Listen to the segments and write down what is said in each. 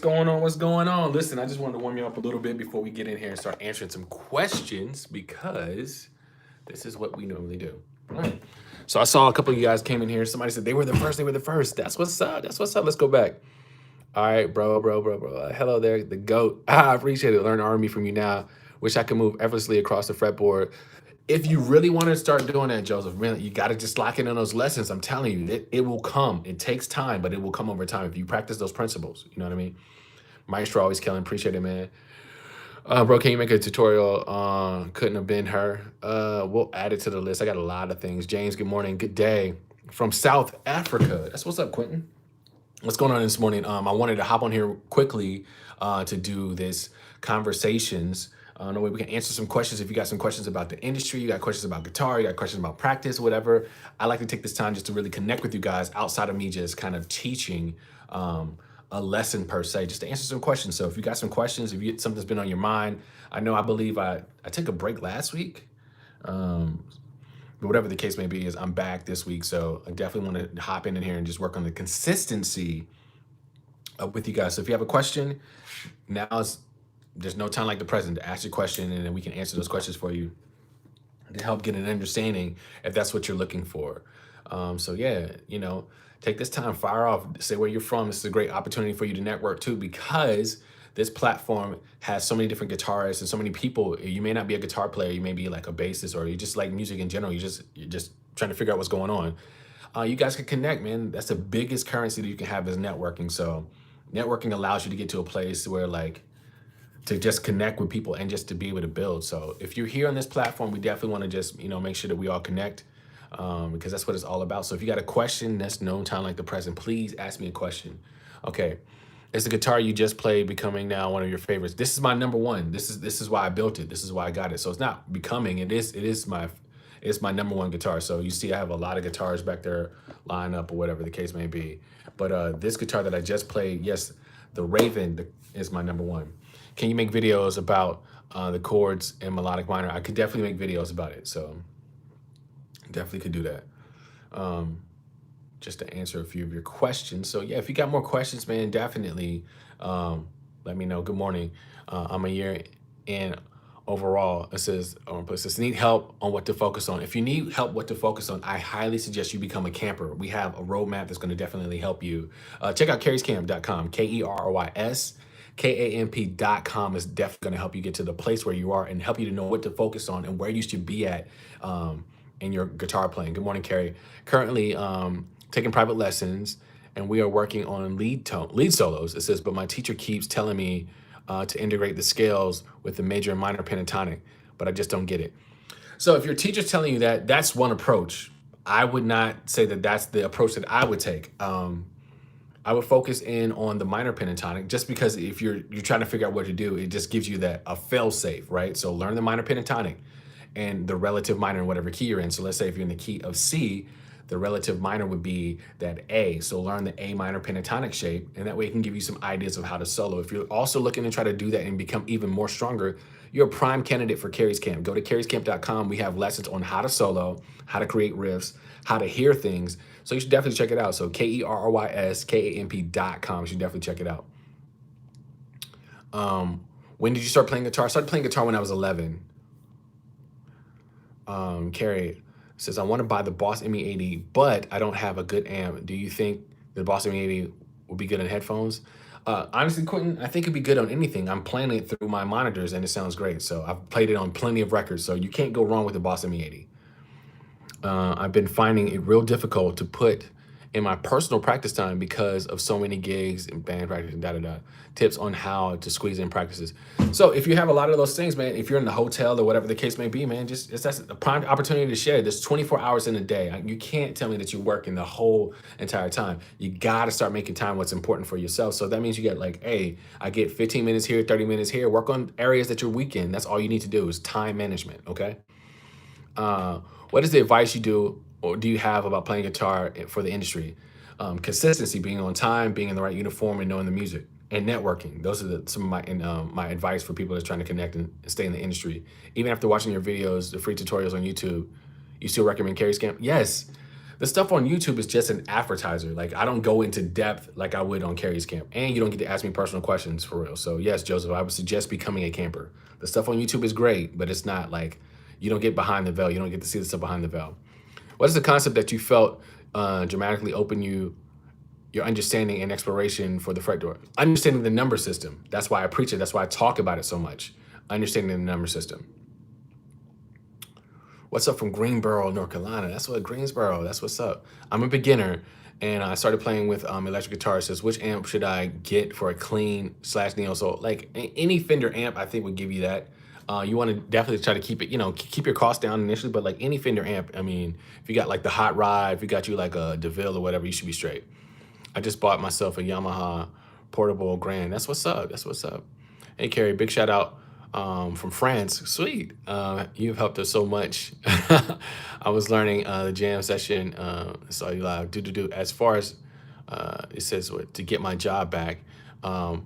going on? What's going on? Listen, I just wanted to warm you up a little bit before we get in here and start answering some questions because this is what we normally do. All right. So I saw a couple of you guys came in here. Somebody said they were the first. They were the first. That's what's up. That's what's up. Let's go back. All right, bro. Hello there, the GOAT. I appreciate it. Learn army from you now. Wish I could move effortlessly across the fretboard. If you really want to start doing that, Joseph, really, you got to just lock in on those lessons. I'm telling you, it will come. It takes time, but it will come over time if you practice those principles. You know what I mean? Maestro always killing. Appreciate it, man. Bro, can you make a tutorial? Couldn't have been her. We'll add it to the list. I got a lot of things. James, good morning. Good day. From South Africa. That's what's up, Quentin. What's going on this morning? I wanted to hop on here quickly to do this conversations. No way we can answer some questions. If you got some questions about the industry, you got questions about guitar, you got questions about practice, whatever. I like to take this time just to really connect with you guys outside of me just kind of teaching a lesson per se, just to answer some questions. So if you got some questions, if you get something's been on your mind, I believe I took a break last week. But whatever the case may be, is I'm back this week. So I definitely want to hop in here and just work on the consistency with you guys. So if you have a question, there's no time like the present to ask your question, and then we can answer those questions for you to help get an understanding if that's what you're looking for. So yeah, take this time, fire off, say where you're from. This is a great opportunity for you to network too, because this platform has so many different guitarists and so many people. You may not be a guitar player, you may be like a bassist, or you just like music in general. You're just trying to figure out what's going on. You guys can connect, man. That's the biggest currency that you can have is networking. So networking allows you to get to a place where to just connect with people and just to be able to build. So if you're here on this platform, we definitely want to just, make sure that we all connect because that's what it's all about. So if you got a question, that's no time like the present, please ask me a question. Okay. Is the guitar you just played becoming now one of your favorites? This is my number one. This is why I built it. This is why I got it. So it's not becoming, it's my number one guitar. So you see I have a lot of guitars back there lined up or whatever the case may be. But this guitar that I just played, yes, the Raven is my number one. Can you make videos about the chords and melodic minor? I could definitely make videos about it. So definitely could do that. Just to answer a few of your questions. So yeah, if you got more questions, man, definitely let me know. Good morning. I'm a year in overall. It says, need help on what to focus on. If you need help what to focus on, I highly suggest you become a camper. We have a roadmap that's going to definitely help you. Check out kerryscamp.com, KERRYS. KAMP.com is definitely going to help you get to the place where you are and help you to know what to focus on and where you should be at in your guitar playing. Good morning, Kerry. Currently taking private lessons, and we are working on lead solos. It says, but my teacher keeps telling me to integrate the scales with the major and minor pentatonic, but I just don't get it. So if your teacher's telling you that, that's one approach. I would not say that that's the approach that I would take. I would focus in on the minor pentatonic, just because if you're trying to figure out what to do, it just gives you a fail safe, right? So learn the minor pentatonic and the relative minor in whatever key you're in. So let's say if you're in the key of C, the relative minor would be that A. So learn the A minor pentatonic shape, and that way it can give you some ideas of how to solo. If you're also looking to try to do that and become even more stronger, you're a prime candidate for Kerry's Camp. Go to kerryscamp.com. We have lessons on how to solo, how to create riffs, how to hear things. So you should definitely check it out. So KERRYSKAMP.com. You should definitely check it out. When did you start playing guitar? I started playing guitar when I was 11. Kerry says, I want to buy the Boss ME80, but I don't have a good amp. Do you think the Boss ME80 will be good on headphones? Honestly, Quentin, I think it'd be good on anything. I'm playing it through my monitors and it sounds great. So I've played it on plenty of records. So you can't go wrong with the Boss ME80. I've been finding it real difficult to put in my personal practice time because of so many gigs and band practice and tips on how to squeeze in practices. So if you have a lot of those things, man, if you're in the hotel or whatever the case may be, man, that's a prime opportunity to share. There's 24 hours in a day. You can't tell me that you're working the whole entire time. You got to start making time what's important for yourself. So that means you get hey, I get 15 minutes here, 30 minutes here. Work on areas that you're weak in. That's all you need to do is time management, okay? What is the advice you do or do you have about playing guitar for the industry? Consistency, being on time, being in the right uniform, and knowing the music, and networking. Those are some of my advice for people that's trying to connect and stay in the industry. Even after watching your videos, the free tutorials on YouTube, you still recommend Kerry's Camp? Yes, The stuff on YouTube is just an appetizer. Like, I don't go into depth like I would on Kerry's camp. And you don't get to ask me personal questions for real. So yes, Joseph, I would suggest becoming a camper. The stuff on YouTube is great, but it's not like, you don't get behind the veil. You don't get to see the stuff behind the veil. What is the concept that you felt dramatically open your understanding and exploration for the fretboard? Understanding the number system. That's why I preach it. That's why I talk about it so much. Understanding the number system. What's up from Greensboro, North Carolina? That's what Greensboro. That's what's up. I'm a beginner, and I started playing with electric guitar. Says, which amp should I get for a clean / neo? So like any Fender amp, I think would give you that. You want to definitely try to keep it, keep your costs down initially. But like any Fender amp, I mean, if you got like the Hot Rod, if you got you like a DeVille or whatever, you should be straight. I just bought myself a Yamaha portable Grand. That's what's up. That's what's up. Hey, Kerry, big shout out from France. Sweet. You've helped us so much. I was learning the jam session. Saw you live. As far as it says to get my job back, I'll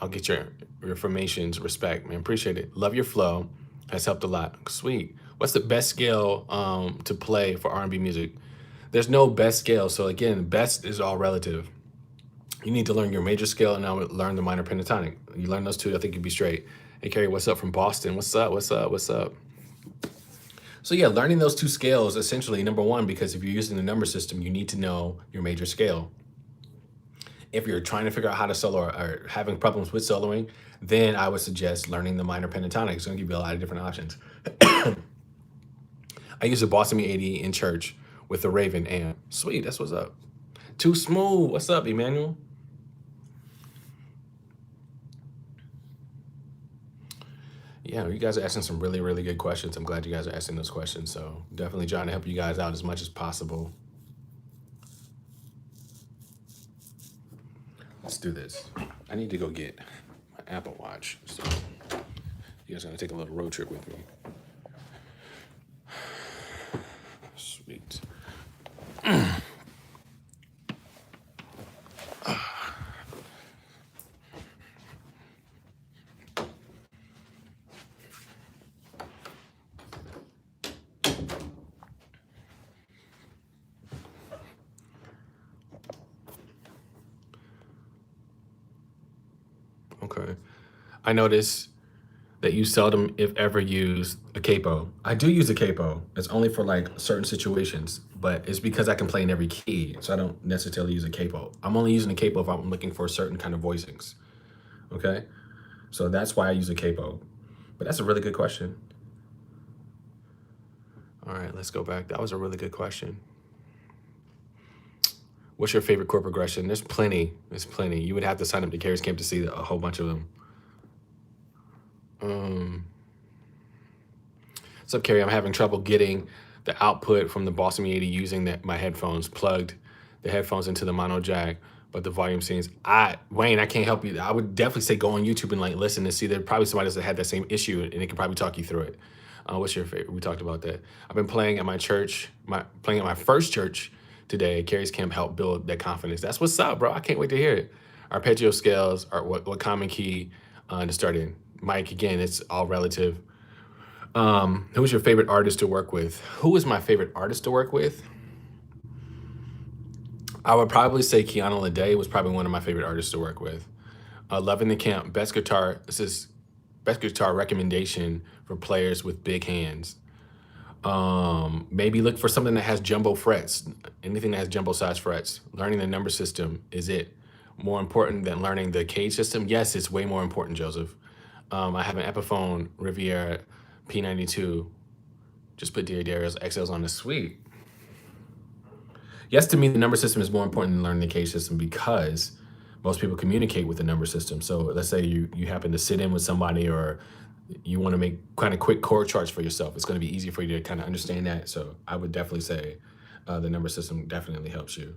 get your information's respect, man. Appreciate it. Love your flow. Has helped a lot. Sweet. What's the best scale to play for R&B music? There's no best scale. So again, best is all relative. You need to learn your major scale and now learn the minor pentatonic. You learn those two, I think you'll be straight. Hey, Kerry, what's up from Boston? What's up? What's up? What's up? So yeah, learning those two scales, essentially, number one, because if you're using the number system, you need to know your major scale. If you're trying to figure out how to solo or having problems with soloing, then I would suggest learning the minor pentatonic. It's gonna give you a lot of different options. I use a Boston Me-80 in church with the Raven amp. Sweet, that's what's up. Too smooth. What's up, Emmanuel? Yeah, you guys are asking some really, really good questions. I'm glad you guys are asking those questions. So definitely trying to help you guys out as much as possible. Let's do this. I need to go get my Apple Watch. So you guys are gonna take a little road trip with me. Sweet. Okay. I notice that you seldom, if ever, use a capo. I do use a capo. It's only for like certain situations, but it's because I can play in every key, so I don't necessarily use a capo. I'm only using a capo if I'm looking for certain kind of voicings. Okay? So that's why I use a capo. But that's a really good question. All right, let's go back. That was a really good question. What's your favorite chord progression? There's plenty. There's plenty. You would have to sign up to Kerry's Camp to see a whole bunch of them. What's up, Kerry? I'm having trouble getting the output from the Boston Me-80 using my headphones. Plugged the headphones into the mono jack, but the volume seems... Wayne, I can't help you. I would definitely say go on YouTube and like listen and see. There's probably somebody that had that same issue and it can probably talk you through it. What's your favorite? We talked about that. I've been playing at my church, playing at my first church today. Kerry's Camp helped build that confidence. That's what's up, bro. I can't wait to hear it. Arpeggio scales are what common key to start in. Mike, again, it's all relative. Who's your favorite artist to work with? Who is my favorite artist to work with? I would probably say Kiana Lede was probably one of my favorite artists to work with. Loving the Camp, best guitar. This is best guitar recommendation for players with big hands. Maybe look for something that has jumbo frets. Anything that has jumbo size frets. Learning the number system is it. More important than learning the cage system? Yes, it's way more important, Joseph. I have an Epiphone Riviera P92. Just put Dear Darius XLs on the suite. Yes, to me, the number system is more important than learning the cage system because most people communicate with the number system. So let's say you happen to sit in with somebody or you want to make kind of quick chord charts for yourself. It's going to be easy for you to kind of understand that. So I would definitely say the number system definitely helps you.